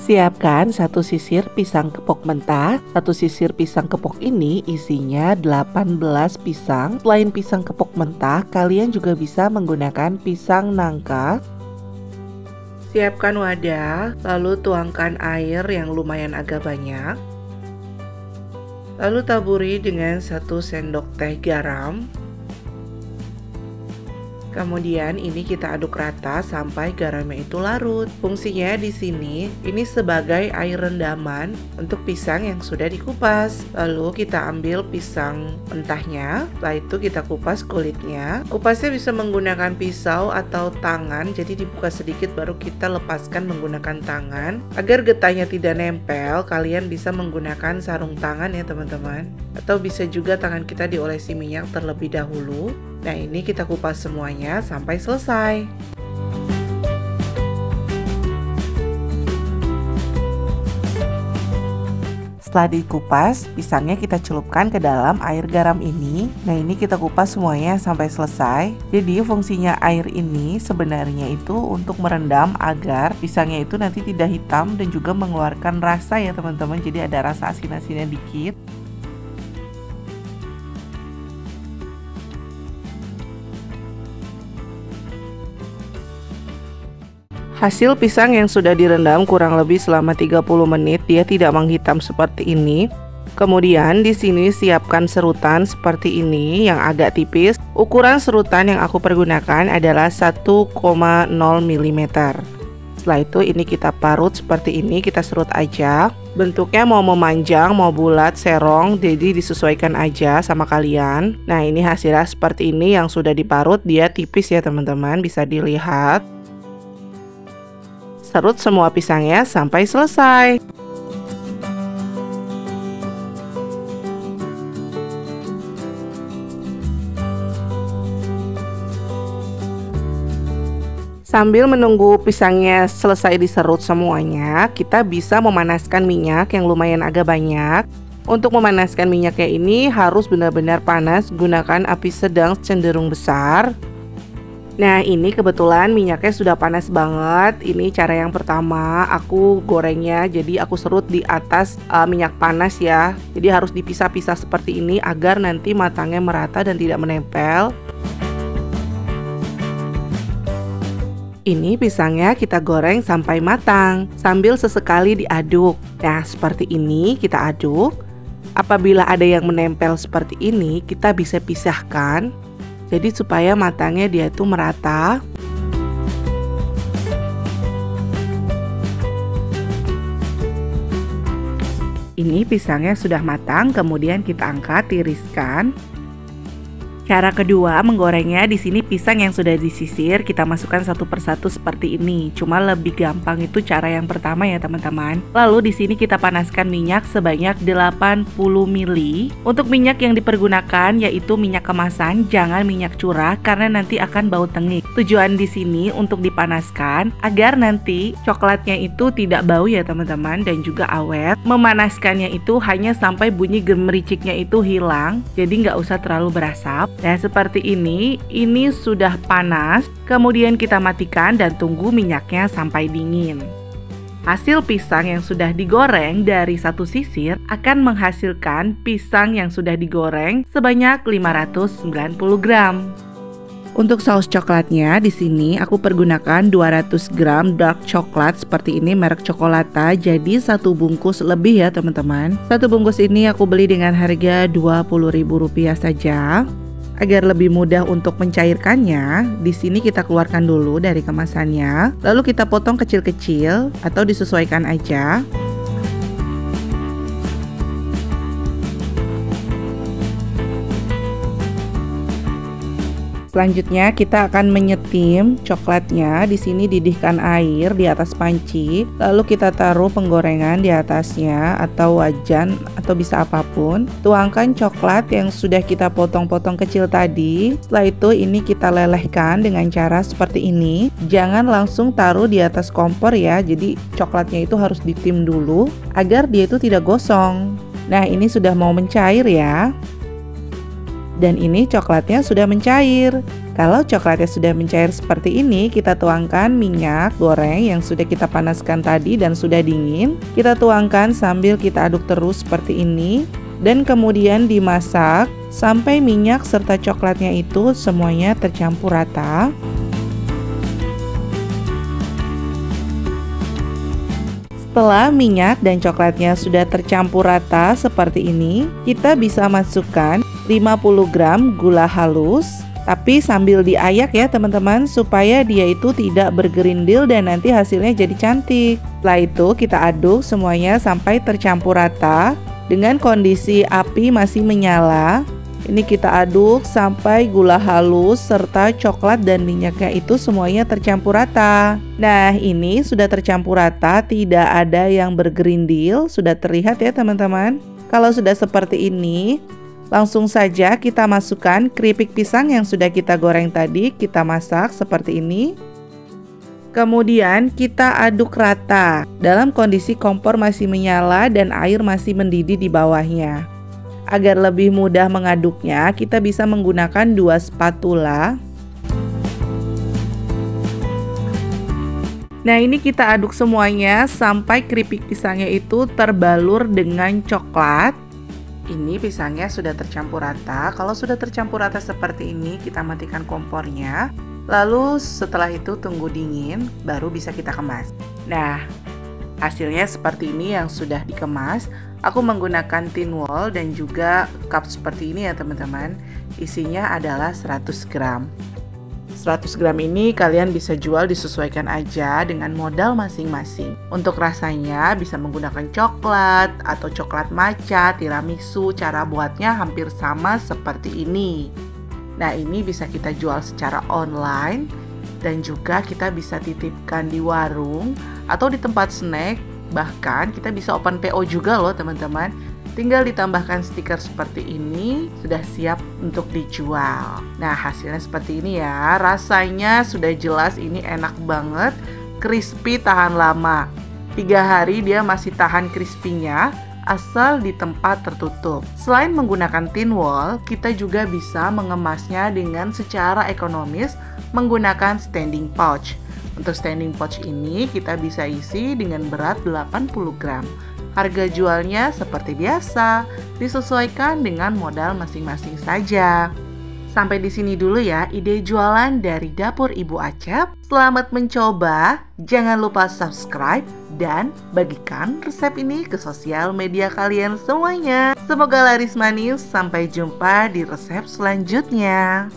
Siapkan satu sisir pisang kepok mentah. Satu sisir pisang kepok ini isinya 18 pisang. Selain pisang kepok mentah, kalian juga bisa menggunakan pisang nangka. Siapkan wadah, lalu tuangkan air yang lumayan agak banyak. Lalu taburi dengan 1 sendok teh garam. Kemudian ini kita aduk rata sampai garamnya itu larut. Fungsinya di sini ini sebagai air rendaman untuk pisang yang sudah dikupas. Lalu kita ambil pisang mentahnya, setelah itu kita kupas kulitnya. Kupasnya bisa menggunakan pisau atau tangan, jadi dibuka sedikit baru kita lepaskan menggunakan tangan. Agar getahnya tidak nempel, kalian bisa menggunakan sarung tangan ya teman-teman. Atau bisa juga tangan kita diolesi minyak terlebih dahulu. Nah, ini kita kupas semuanya sampai selesai. Setelah dikupas, pisangnya kita celupkan ke dalam air garam ini. Nah, ini kita kupas semuanya sampai selesai. Jadi fungsinya air ini sebenarnya itu untuk merendam agar pisangnya itu nanti tidak hitam dan juga mengeluarkan rasa ya teman-teman. Jadi ada rasa asin-asinnya dikit. Hasil pisang yang sudah direndam kurang lebih selama 30 menit, dia tidak menghitam seperti ini. Kemudian di sini siapkan serutan seperti ini yang agak tipis. Ukuran serutan yang aku pergunakan adalah 1,0 mm. Setelah itu ini kita parut seperti ini, kita serut aja. Bentuknya mau memanjang, mau bulat, serong, jadi disesuaikan aja sama kalian. Nah, ini hasilnya seperti ini yang sudah diparut, dia tipis ya teman-teman, bisa dilihat. Serut semua pisangnya sampai selesai. Sambil menunggu pisangnya selesai diserut semuanya, kita bisa memanaskan minyak yang lumayan agak banyak. Untuk memanaskan minyaknya ini harus benar-benar panas, gunakan api sedang cenderung besar. Nah, ini kebetulan minyaknya sudah panas banget. Ini cara yang pertama, aku gorengnya jadi aku serut di atas minyak panas ya. Jadi harus dipisah-pisah seperti ini agar nanti matangnya merata dan tidak menempel. Ini pisangnya kita goreng sampai matang sambil sesekali diaduk. Nah, seperti ini kita aduk. Apabila ada yang menempel seperti ini, kita bisa pisahkan. Jadi supaya matangnya dia tuh merata. Ini pisangnya sudah matang, kemudian kita angkat, tiriskan. Cara kedua menggorengnya, di sini pisang yang sudah disisir kita masukkan satu persatu seperti ini. Cuma lebih gampang itu cara yang pertama ya teman-teman. Lalu di sini kita panaskan minyak sebanyak 80 ml. Untuk minyak yang dipergunakan yaitu minyak kemasan, jangan minyak curah karena nanti akan bau tengik. Tujuan di sini untuk dipanaskan agar nanti coklatnya itu tidak bau ya teman-teman dan juga awet. Memanaskannya itu hanya sampai bunyi gemericiknya itu hilang. Jadi nggak usah terlalu berasap. Nah, seperti ini sudah panas, kemudian kita matikan dan tunggu minyaknya sampai dingin. Hasil pisang yang sudah digoreng dari satu sisir akan menghasilkan pisang yang sudah digoreng sebanyak 590 gram. Untuk saus coklatnya di sini aku pergunakan 200 gram dark coklat seperti ini merek Cokolata. Jadi satu bungkus lebih ya teman-teman. Satu bungkus ini aku beli dengan harga Rp20.000 saja. Agar lebih mudah untuk mencairkannya, di sini kita keluarkan dulu dari kemasannya, lalu kita potong kecil-kecil atau disesuaikan aja. Selanjutnya kita akan menyetim coklatnya. Di sini didihkan air di atas panci, lalu kita taruh penggorengan di atasnya atau wajan atau bisa apapun. Tuangkan coklat yang sudah kita potong-potong kecil tadi. Setelah itu ini kita lelehkan dengan cara seperti ini. Jangan langsung taruh di atas kompor ya. Jadi coklatnya itu harus ditim dulu agar dia itu tidak gosong. Nah, ini sudah mau mencair ya. Dan ini coklatnya sudah mencair. Kalau coklatnya sudah mencair seperti ini, kita tuangkan minyak goreng yang sudah kita panaskan tadi dan sudah dingin. Kita tuangkan sambil kita aduk terus seperti ini. Dan kemudian dimasak sampai minyak serta coklatnya itu semuanya tercampur rata. Setelah minyak dan coklatnya sudah tercampur rata seperti ini, kita bisa masukkan 50 gram gula halus. Tapi sambil diayak ya teman-teman, supaya dia itu tidak bergerindil dan nanti hasilnya jadi cantik. Setelah itu kita aduk semuanya sampai tercampur rata. Dengan kondisi api masih menyala, ini kita aduk sampai gula halus serta coklat dan minyaknya itu semuanya tercampur rata. Nah, ini sudah tercampur rata, tidak ada yang bergerindil, sudah terlihat ya teman-teman. Kalau sudah seperti ini, langsung saja kita masukkan keripik pisang yang sudah kita goreng tadi, kita masak seperti ini. Kemudian kita aduk rata dalam kondisi kompor masih menyala dan air masih mendidih di bawahnya. Agar lebih mudah mengaduknya, kita bisa menggunakan 2 spatula. Nah, ini kita aduk semuanya sampai keripik pisangnya itu terbalur dengan coklat. Ini pisangnya sudah tercampur rata. Kalau sudah tercampur rata seperti ini, kita matikan kompornya. Lalu setelah itu tunggu dingin, baru bisa kita kemas. Nah, hasilnya seperti ini yang sudah dikemas. Aku menggunakan tin wall dan juga cup seperti ini ya teman-teman. Isinya adalah 100 gram. 100 gram ini kalian bisa jual disesuaikan aja dengan modal masing-masing. Untuk rasanya bisa menggunakan coklat atau coklat matcha, tiramisu. Cara buatnya hampir sama seperti ini. Nah, ini bisa kita jual secara online dan juga kita bisa titipkan di warung atau di tempat snack. Bahkan kita bisa open PO juga loh teman-teman. Tinggal ditambahkan stiker seperti ini, sudah siap untuk dijual. Nah, hasilnya seperti ini ya. Rasanya sudah jelas ini enak banget, crispy tahan lama. 3 hari dia masih tahan crispy-nya, asal di tempat tertutup. Selain menggunakan tin wall, kita juga bisa mengemasnya dengan secara ekonomis menggunakan standing pouch. Untuk standing pouch ini kita bisa isi dengan berat 80 gram. Harga jualnya seperti biasa, disesuaikan dengan modal masing-masing saja. Sampai di sini dulu ya ide jualan dari Dapur Ibu Acep. Selamat mencoba, jangan lupa subscribe dan bagikan resep ini ke sosial media kalian semuanya. Semoga laris manis, sampai jumpa di resep selanjutnya.